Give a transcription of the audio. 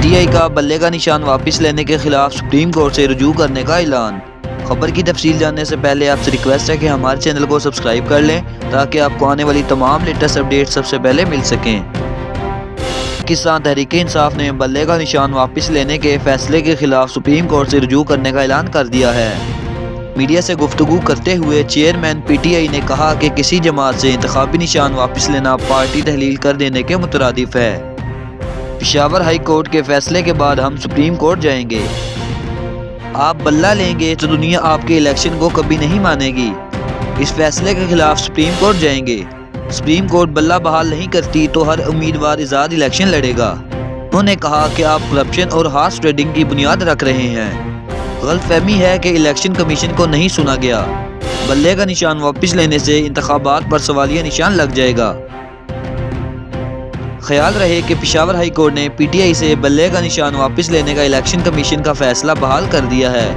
T I کا بلے کا نشان واپس لینے کے خلاف سپریم کورٹ سے رجوع کرنے کا اعلان۔ خبر کی تفصیل جاننے سے پہلے آپ سے ریکویسٹ ہے کہ ہمارے چینل کو سبسکرائب کر لیں تاکہ آپ کو آنے والی تمام لیٹسٹ اپڈیٹ سب سے پہلے مل سکیں۔ پاکستان تحریک انصاف نے بلے کا نشان واپس لینے کے فیصلے کے خلاف سپریم کورٹ سے رجوع کرنے کا اعلان کر دیا ہے۔ میڈیا سے گفتگو کرتے ہوئے چیئرمین پی ٹی آئی نے کہا کہ کسی جماعت سے انتخابی نشان واپس لینا پارٹی تحلیل کر دینے کے مترادف ہے۔ پشاور ہائی کورٹ کے فیصلے کے بعد ہم سپریم کورٹ جائیں گے۔ آپ بلہ لیں گے تو دنیا آپ کے الیکشن کو کبھی نہیں مانے گی۔ اس فیصلے کے خلاف سپریم کورٹ جائیں گے۔ سپریم کورٹ بلہ بحال نہیں کرتی تو ہر امیدوار آزاد الیکشن لڑے گا۔ انہوں نے کہا کہ آپ کرپشن اور ہارس ٹریڈنگ کی بنیاد رکھ رہے ہیں۔ غلط فہمی ہے کہ الیکشن کمیشن کو نہیں سنا گیا۔ بلے کا نشان واپس لینے سے انتخابات پر سوالیہ نشان لگ جائے گا۔ خیال رہے کہ پشاور ہائی کورٹ نے پی ٹی آئی سے بلے کا نشان واپس لینے کا الیکشن کمیشن کا فیصلہ بحال کر دیا ہے۔